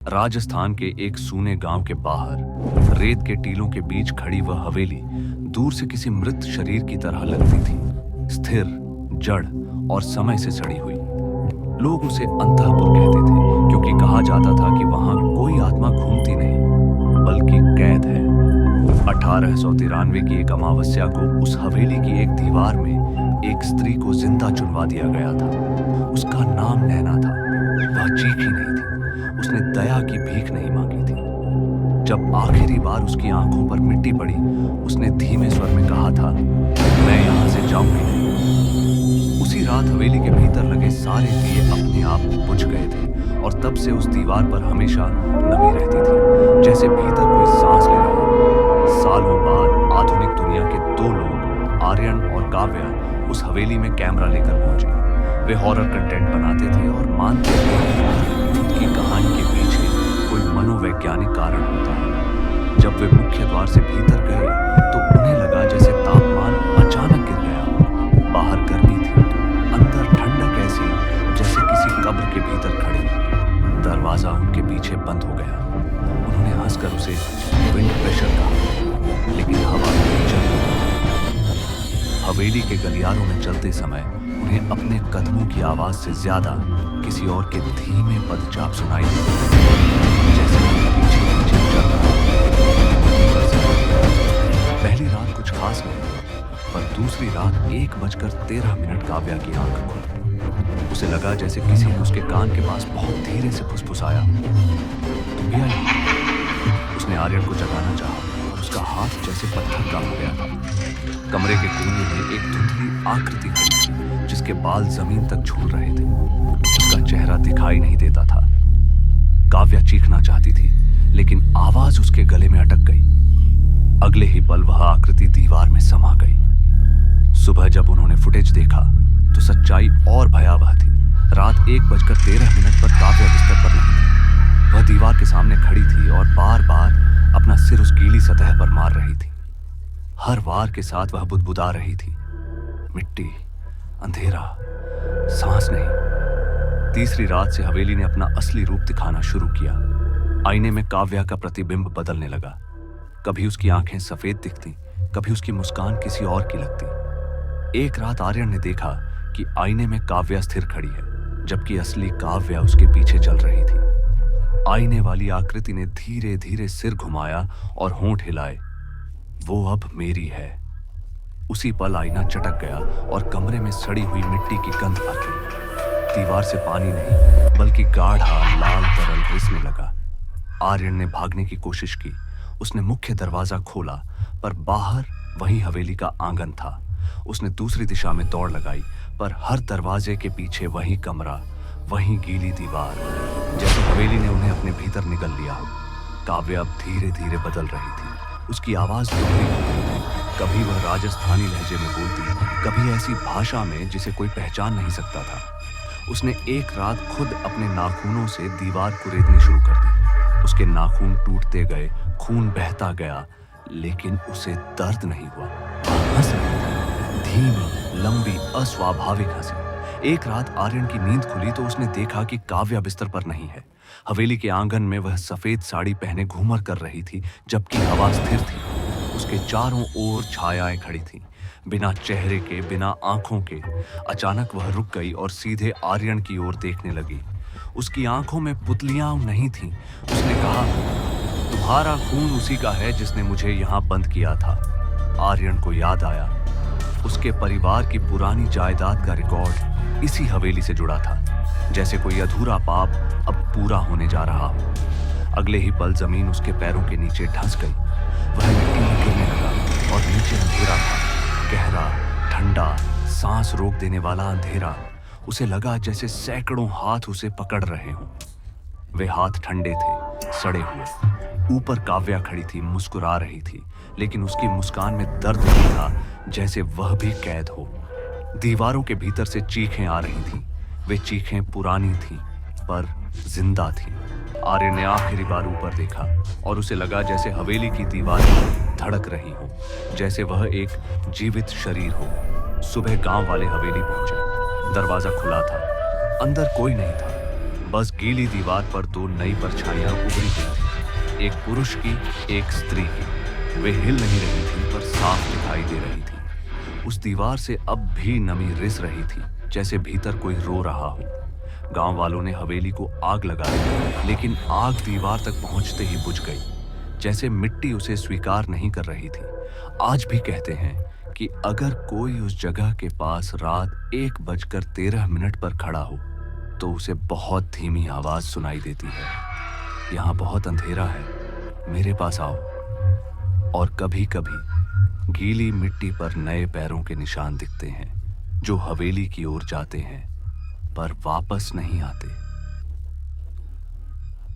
राजस्थान के एक सूने गांव के बाहर रेत के टीलों के बीच खड़ी वह हवेली दूर से किसी मृत शरीर की तरह लगती थी, स्थिर, जड़ और समय से सड़ी हुई। लोग उसे अंतःपुर कहते थे क्योंकि कहा जाता था कि वहां कोई आत्मा घूमती नहीं बल्कि कैद है। 1893 की एक अमावस्या को उस हवेली की एक दीवार में एक स्त्री को जिंदा चुनवा दिया गया था। उसका नाम नैना था। वह चीखी नहीं थी, उसने दया की भीख नहीं मांगी थी। जब आखिरी बार उसकी आंखों पर मिट्टी पड़ी, उसने धीमे स्वर में कहा था, मैं यहां से जाऊंगी नहीं। उसी रात हवेली के भीतर लगे सारे दिए अपने आप बुझ गए थे और तब से उस दीवार पर हमेशा नमी रहती थी, जैसे भीतर कोई सांस ले रहा हो। सालों बाद आधुनिक दुनिया के दो लोग, आर्यन और काव्या, उस हवेली में कैमरा लेकर पहुंचे। वे हॉरर कंटेंट बनाते थे और मानते थे कि हर भूत की कहानी के पीछे कोई मनोवैज्ञानिक कारण होता है। जब वे मुख्य द्वार से भीतर गए तो उन्हें लगा जैसे तापमान अचानक गिर गया। बाहर गर्मी थी, अंदर ठंडक ऐसी जैसे किसी कब्र के भीतर खड़े। दरवाजा उनके पीछे बंद हो गया। उन्होंने हंसकर उसे विंड प्रेशर कहा, लेकिन हवा चल रही। हवेली के गलियारों में चलते समय उन्हें अपने कदमों की आवाज से ज्यादा किसी और के धीमे पदचाप सुनाई देते, जैसे कोई पीछे पीछे चल रहा है। पहली रात कुछ खास नहीं, पर दूसरी रात 1:13 काव्या की आंख खुली। उसे लगा जैसे किसी ने उसके कान के पास बहुत धीरे से फुसफुसाया, तुम भी आई? उसने आर्यन को जगाना चाहा और उसका हाथ जैसे पत्थर का हो गया था। कमरे के कोने में एक धुंधली आकृति खड़ी थी, जिसके बाल जमीन तक झूल रहे थे। उसका चेहरा दिखाई नहीं देता था। काव्या चीखना चाहती थी, लेकिन आवाज उसके गले में अटक गई। अगले ही पल वह आकृति दीवार में समा गई। सुबह जब उन्होंने फुटेज देखा तो सच्चाई और भयावह थी। रात 1:13 पर काव्या बिस्तर पर नहीं थी। वह दीवार के सामने खड़ी थी और बार बार अपना सिर उस गीली सतह पर मार रही थी। हर वार के साथ वह बुदबुदा रही थी, मिट्टी, अंधेरा, सांस नहीं। तीसरी रात से हवेली ने अपना असली रूप दिखाना शुरू किया। आईने में काव्या का प्रतिबिंब बदलने लगा। कभी उसकी आंखें सफेद दिखती, कभी उसकी मुस्कान किसी और की लगती। एक रात आर्यन ने देखा कि आईने में काव्या स्थिर खड़ी है, जबकि असली काव्या उसके पीछे चल रही थी। आईने वाली आकृति ने धीरे धीरे सिर घुमाया और होंठ हिलाए, वो अब मेरी है। उसी पल आईना चटक गया और कमरे में सड़ी हुई मिट्टी की गंध भर गई। दीवार से पानी नहीं बल्कि गाढ़ा लाल तरल रिसने लगा। आर्यन ने भागने की कोशिश की। उसने मुख्य दरवाजा खोला, पर बाहर वही हवेली का आंगन था। उसने दूसरी दिशा में दौड़ लगाई, पर हर दरवाजे के पीछे वही कमरा, वही गीली दीवार, जैसे हवेली ने उन्हें अपने भीतर निगल लिया हो। काव्या अब धीरे धीरे बदल रही थी। उसकी आवाज दुखी हो गई थी। कभी वह राजस्थानी लहजे में बोलती, कभी ऐसी भाषा में जिसे कोई पहचान नहीं सकता था। उसने एक रात खुद अपने नाखूनों से दीवार कुरेदनी शुरू कर दी। उसके नाखून टूटते गए, खून बहता गया, लेकिन उसे दर्द नहीं हुआ। वह हंस रही थी, धीमी, लंबी, अस्वाभाविक हंसी। एक रात आर्यन की नींद खुली तो उसने देखा कि काव्या बिस्तर पर नहीं है। हवेली के आंगन में वह सफेद साड़ी पहने घूमर कर रही थी, जबकि हवा स्थिर थी। उसके चारों ओर छायाएं खड़ी थीं, बिना चेहरे के, बिना आंखों के। अचानक वह रुक गई और सीधे आर्यन की ओर देखने लगी। उसकी आंखों में पुतलियां नहीं थीं। उसने कहा, तुम्हारा खून उसी का है जिसने मुझे यहाँ बंद किया था। आर्यन को याद आया, उसके परिवार की पुरानी जायदाद का रिकॉर्ड इसी हवेली से जुड़ा था, जैसे कोई अधूरा पाप अब पूरा होने जा रहा हो। अगले ही पल जमीन उसके पैरों के नीचे धंस गई। वह मिट्टी में गिरने लगा और नीचे अंधेरा था, गहरा, ठंडा, सांस रोक देने वाला अंधेरा। उसे लगा जैसे सैकड़ों हाथ उसे पकड़ रहे हों। वे हाथ ठंडे थे, सड़े हुए। ऊपर काव्या खड़ी थी, मुस्कुरा रही थी, लेकिन उसकी मुस्कान में दर्द नहीं था, जैसे वह भी कैद हो। दीवारों के भीतर से चीखें आ रही थीं। वे चीखें पुरानी थीं, पर जिंदा थीं। आर्य ने आखिरी बार ऊपर देखा और उसे लगा जैसे हवेली की दीवारें धड़क रही हो, जैसे वह एक जीवित शरीर हो। सुबह गांव वाले हवेली पहुंचे। दरवाजा खुला था, अंदर कोई नहीं था। बस गीली दीवार पर दो नई परछाइयां उभरी हुई थी, एक पुरुष की, एक स्त्री की। वे हिल नहीं रही थी पर साफ दिखाई दे रही थी। उस दीवार से अब भी नमी रिस रही थी, जैसे भीतर कोई रो रहा हो। गांव वालों ने हवेली को आग लगाई, लेकिन आग दीवार तक पहुंचते ही बुझ गई, जैसे मिट्टी उसे स्वीकार नहीं कर रही थी। आज भी कहते हैं कि अगर कोई उस जगह के पास रात 1:13 पर खड़ा हो तो उसे बहुत धीमी आवाज सुनाई देती है, यहाँ बहुत अंधेरा है, मेरे पास आओ। और कभी कभी गीली मिट्टी पर नए पैरों के निशान दिखते हैं, जो हवेली की ओर जाते हैं पर वापस नहीं आते।